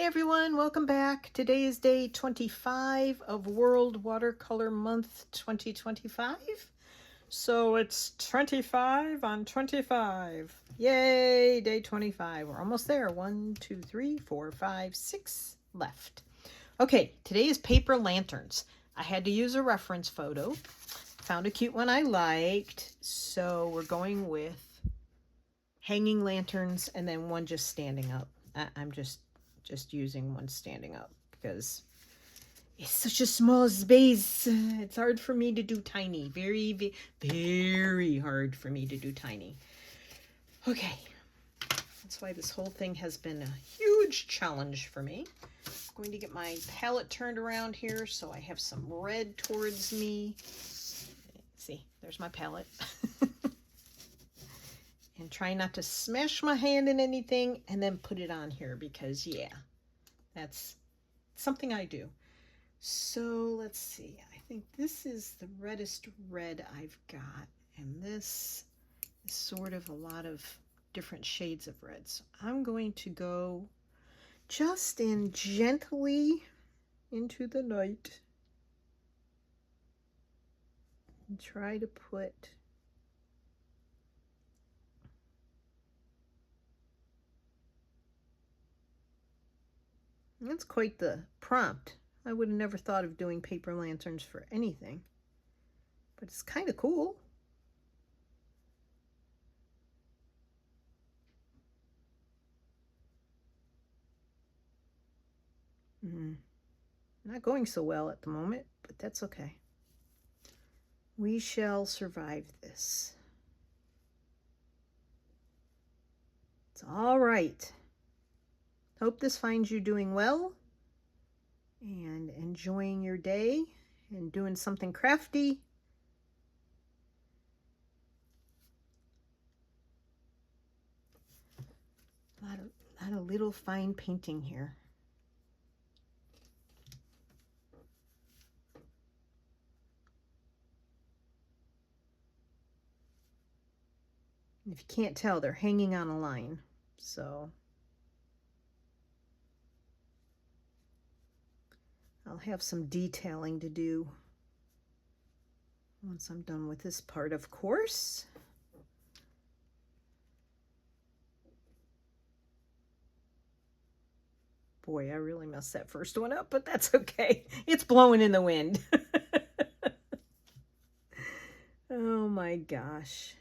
everyone, welcome back. Today is day 25 of World Watercolor Month 2025. So it's 25 on 25. Yay, day 25. We're almost there. 1, 2, 3, 4, 5, 6 left. Okay, today is paper lanterns. I had to use a reference photo. Found a cute one I liked. So we're going with hanging lanterns and then one just standing up. I'm just using one standing up because it's such a small space. It's hard for me to do tiny. Very, very hard for me to do tiny. Okay. That's why this whole thing has been a huge challenge for me. I'm going to get my palette turned around here so I have some red towards me. See, there's my palette. And try not to smash my hand in anything and then put it on here because, yeah, that's something I do. So let's see. I think this is the reddest red I've got. And this is sort of a lot of different shades of red. So I'm going to go just in gently into the night and try to put that's quite the prompt. I would have never thought of doing paper lanterns for anything, but it's kind of cool. Not going so well at the moment, but that's okay. We shall survive this. It's all right. Hope this finds you doing well and enjoying your day and doing something crafty. A lot of little fine painting here. If you can't tell, they're hanging on a line, so I'll have some detailing to do once I'm done with this part, of course. Boy, I really messed that first one up, but that's okay. It's blowing in the wind. Oh my gosh.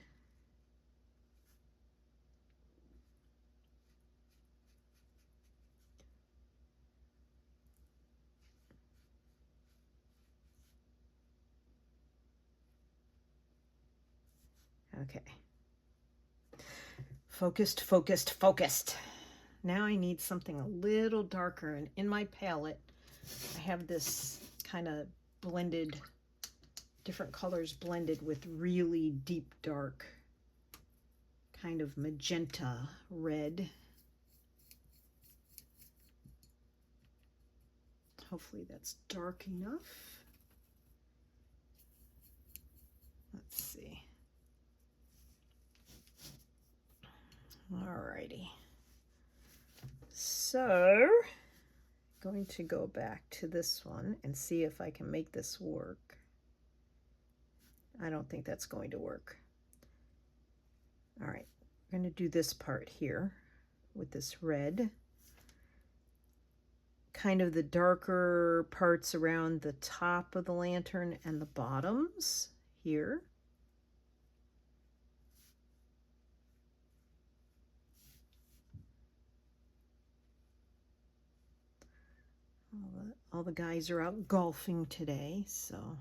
Okay. Focused, focused, focused. Now I need something a little darker, and in my palette I have this kind of blended, different colors blended with really deep dark, kind of magenta red. Hopefully that's dark enough. Let's see. Alrighty. So, going to go back to this one and see if I can make this work. I don't think that's going to work. All right, I'm going to do this part here with this red. Kind of the darker parts around the top of the lantern and the bottoms here. All the guys are out golfing today, so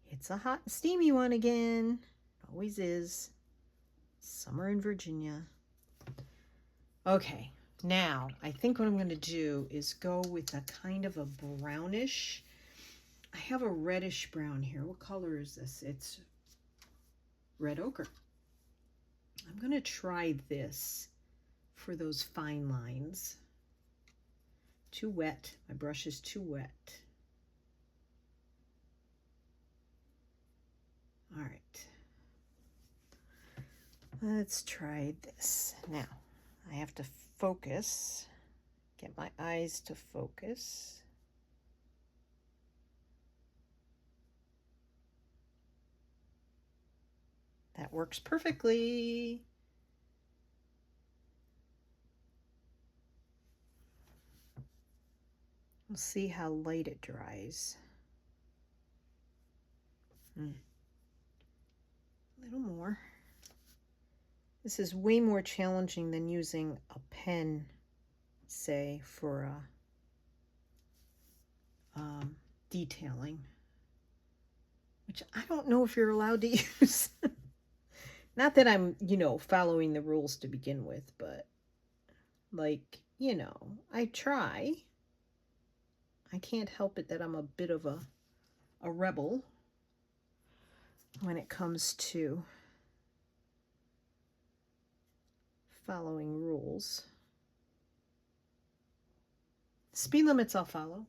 it's a hot and steamy one again. Always is. Summer in Virginia. Okay, now I think what I'm going to do is go with a kind of a brownish. I have a reddish brown here. What color is this? It's red ochre. I'm going to try this for those fine lines. Too wet. My brush is too wet. All right. Let's try this. Now, I have to focus, get my eyes to focus. That works perfectly. We'll see how light it dries. A little more. This is way more challenging than using a pen, say, for detailing, which I don't know if you're allowed to use. Not that I'm, following the rules to begin with, but like, I try. I can't help it that I'm a bit of a rebel when it comes to following rules. Speed limits I'll follow.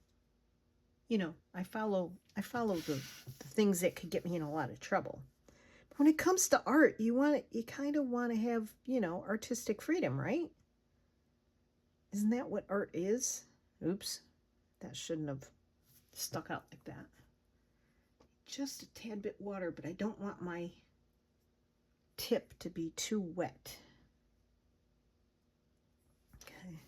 I follow the things that could get me in a lot of trouble. But when it comes to art, you kind of want to have, artistic freedom, right? Isn't that what art is? Oops, that shouldn't have stuck out like that. Just a tad bit water, but I don't want my tip to be too wet. Okay.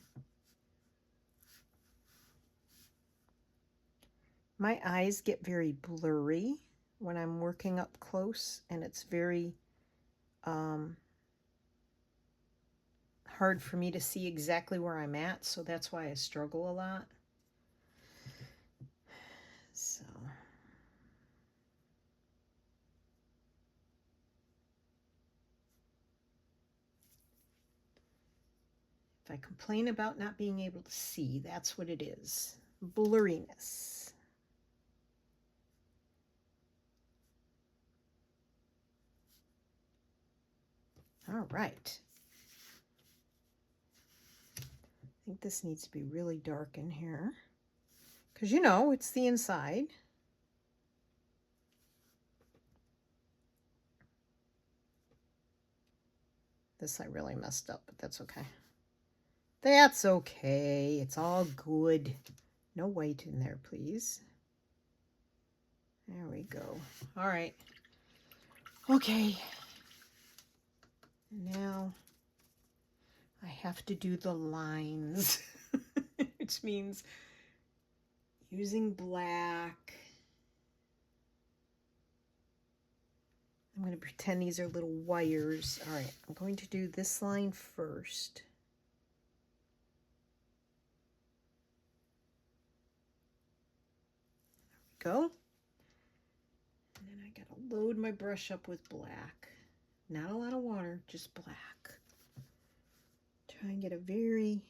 My eyes get very blurry when I'm working up close, and it's very hard for me to see exactly where I'm at, so that's why I struggle a lot. So if I complain about not being able to see, that's what it is. Blurriness. All right. I think this needs to be really dark in here because, it's the inside. This I really messed up, but that's okay. That's okay. It's all good. No white in there, please. There we go. All right. Okay. Now I have to do the lines, which means using black. I'm going to pretend these are little wires. All right, I'm going to do this line first. There we go. And then I got to load my brush up with black. Not a lot of water, just black. Try and get a very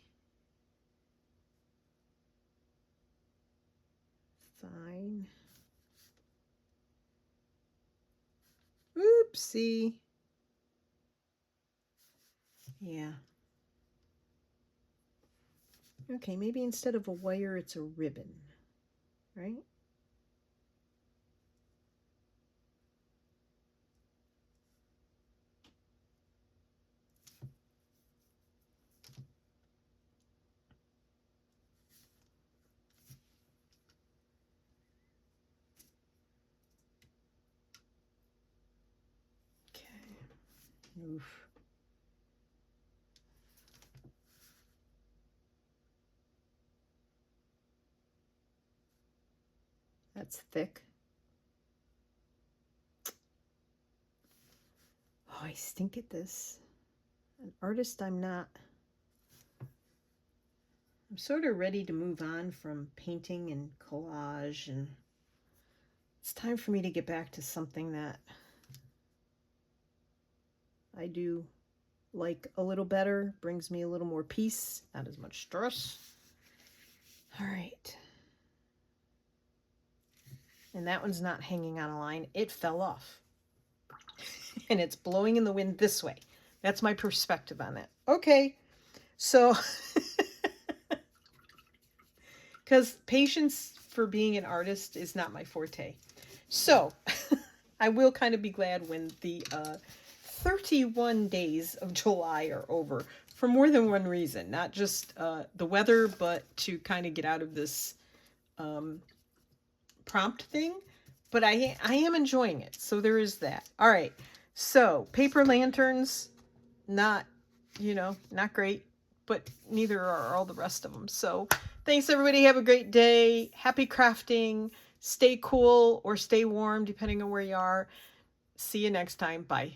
fine. Oopsie. Yeah. Okay, maybe instead of a wire, it's a ribbon, right? Okay. Oof. That's thick. Oh, I stink at this. An artist I'm not. I'm sort of ready to move on from painting and collage, and it's time for me to get back to something that I do like a little better, brings me a little more peace, not as much stress. All right. And that one's not hanging on a line. It fell off. And it's blowing in the wind this way. That's my perspective on that. Okay. So, because patience for being an artist is not my forte. So, I will kind of be glad when the 31 days of July are over. for more than one reason, not just the weather, but to kind of get out of this prompt thing. But I am enjoying it, so there is that. All right, so paper lanterns, not, not great, but neither are all the rest of them. So thanks, everybody. Have a great day. Happy crafting. Stay cool or stay warm, depending on where you are. See you next time. Bye.